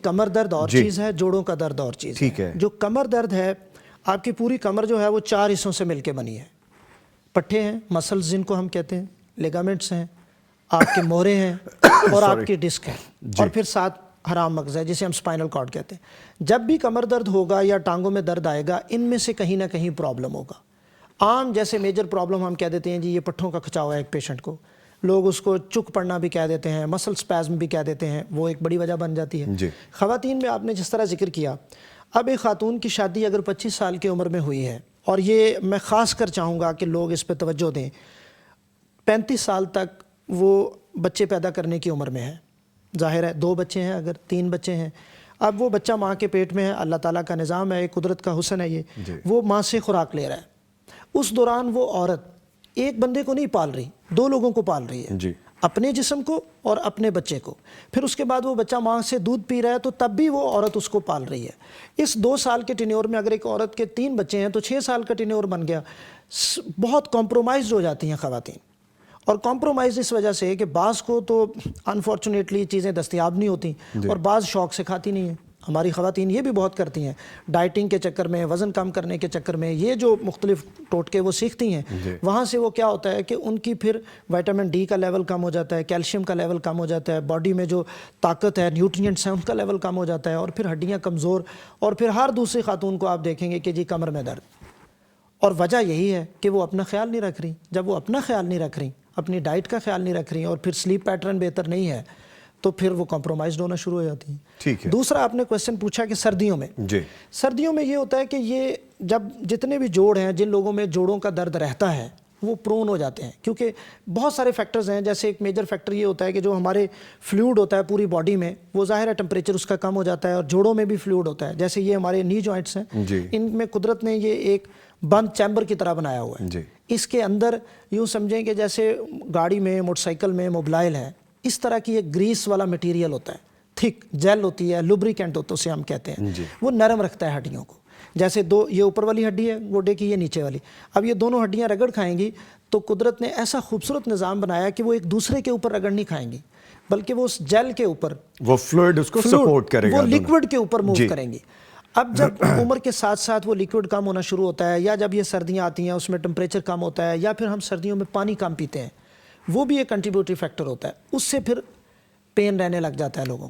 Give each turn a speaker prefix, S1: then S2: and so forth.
S1: کمر درد اور چیز ہے، جوڑوں کا درد اور چیز ہے۔ جو کمر درد ہے، آپ کی پوری کمر جو ہے وہ 4 حصوں سے مل کے بنی ہے۔ پٹھے ہیں، مسلز جن کو ہم کہتے ہیں، لیگامنٹس ہیں، آپ کے مورے ہیں اور آپ کی ڈسک ہے، اور پھر ساتھ حرام مغز ہے جسے ہم سپائنل کارڈ کہتے ہیں۔ جب بھی کمر درد ہوگا یا ٹانگوں میں درد آئے گا، ان میں سے کہیں نہ کہیں پرابلم ہوگا۔ عام جیسے میجر پرابلم ہم کہہ دیتے ہیں جی یہ پٹھوں کا کھچاؤ ہے ایک پیشنٹ کو، لوگ اس کو چک پڑنا بھی کہہ دیتے ہیں، مسل سپیزم بھی کہہ دیتے ہیں، وہ ایک بڑی وجہ بن جاتی ہے۔ خواتین میں آپ نے جس طرح ذکر کیا، اب ایک خاتون کی شادی اگر 25 سال کی عمر میں ہوئی ہے، اور یہ میں خاص کر چاہوں گا کہ لوگ اس پہ توجہ دیں، 35 سال تک وہ بچے پیدا کرنے کی عمر میں ہے۔ ظاہر ہے 2 بچے ہیں، اگر 3 بچے ہیں، اب وہ بچہ ماں کے پیٹ میں ہے، اللہ تعالیٰ کا نظام ہے، قدرت کا حسن ہے، یہ وہ ماں سے خوراک لے رہا ہے۔ اس دوران وہ عورت ایک بندے کو نہیں پال رہی، 2 لوگوں کو پال رہی ہے، اپنے جسم کو اور اپنے بچے کو۔ پھر اس کے بعد وہ بچہ ماں سے دودھ پی رہا ہے تو تب بھی وہ عورت اس کو پال رہی ہے۔ اس 2 سال کے ٹینیور میں اگر ایک عورت کے 3 بچے ہیں تو 6 سال کا ٹینیور بن گیا۔ بہت کمپرومائز ہو جاتی ہیں خواتین، اور کمپرومائز اس وجہ سے کہ بعض کو تو انفارچونیٹلی چیزیں دستیاب نہیں ہوتی، اور بعض شوق سے کھاتی نہیں ہیں۔ ہماری خواتین یہ بھی بہت کرتی ہیں، ڈائٹنگ کے چکر میں، وزن کم کرنے کے چکر میں، یہ جو مختلف ٹوٹکے وہ سیکھتی ہیں، وہاں سے وہ کیا ہوتا ہے کہ ان کی پھر وٹامن ڈی کا لیول کم ہو جاتا ہے، کیلشیم کا لیول کم ہو جاتا ہے، باڈی میں جو طاقت ہے، نیوٹرینٹس ہیں، ان کا لیول کم ہو جاتا ہے، اور پھر ہڈیاں کمزور، اور پھر ہر دوسری خاتون کو آپ دیکھیں گے کہ جی کمر میں درد۔ اور وجہ یہی ہے کہ وہ اپنا خیال نہیں رکھ رہی۔ جب وہ اپنا خیال نہیں رکھ رہی، اپنی ڈائٹ کا خیال نہیں رکھ رہی، اور پھر سلیپ پیٹرن بہتر نہیں ہے، تو پھر وہ کمپرومائزڈ ہونا شروع ہو جاتی ہیں۔ دوسرا آپ نے کویسچن پوچھا کہ سردیوں میں، سردیوں میں یہ ہوتا ہے کہ یہ جب جتنے بھی جوڑ ہیں، جن لوگوں میں جوڑوں کا درد رہتا ہے، وہ پرون ہو جاتے ہیں، کیونکہ بہت سارے فیکٹرز ہیں۔ جیسے ایک میجر فیکٹر یہ ہوتا ہے کہ جو ہمارے فلوئڈ ہوتا ہے پوری باڈی میں، وہ ظاہر ہے ٹمپریچر اس کا کم ہو جاتا ہے، اور جوڑوں میں بھی فلوئڈ ہوتا ہے۔ جیسے یہ ہمارے نی جوائنٹس ہیں، ان میں قدرت نے یہ ایک بند چیمبر کی طرح بنایا ہوا ہے۔ اس کے اندر یوں سمجھیں کہ جیسے گاڑی میں، موٹر سائیکل میں موبلائل ہے، اس طرح کی ایک گریس والا مٹیریل ہوتا ہے، تھک جیل ہوتی ہے، لوبریکینٹ ہوتا ہے، اسے ہم کہتے ہیں۔ وہ نرم رکھتا ہے ہڈیوں کو۔ جیسے 2 یہ اوپر والی ہڈی ہے گوڈے کی، یہ نیچے والی، اب یہ دونوں ہڈیاں رگڑ کھائیں گی تو قدرت نے ایسا خوبصورت نظام بنایا کہ وہ ایک دوسرے کے اوپر رگڑ نہیں کھائیں گی، بلکہ وہ اس جیل کے اوپر،
S2: وہ فلوئڈ اس کو سپورٹ کرے گا،
S1: وہ لیکوڈ کے اوپر موو کریں گی۔ اب جب عمر کے ساتھ ساتھ وہ لیکوڈ کم ہونا شروع ہوتا ہے، یا جب یہ سردیاں آتی ہیں اس میں ٹمپریچر کم ہوتا ہے، یا پھر ہم سردیوں میں پانی کم پیتے ہیں، وہ بھی ایک کنٹریبیوٹری فیکٹر ہوتا ہے۔ اس سے پھر پین رہنے لگ جاتا ہے لوگوں کو۔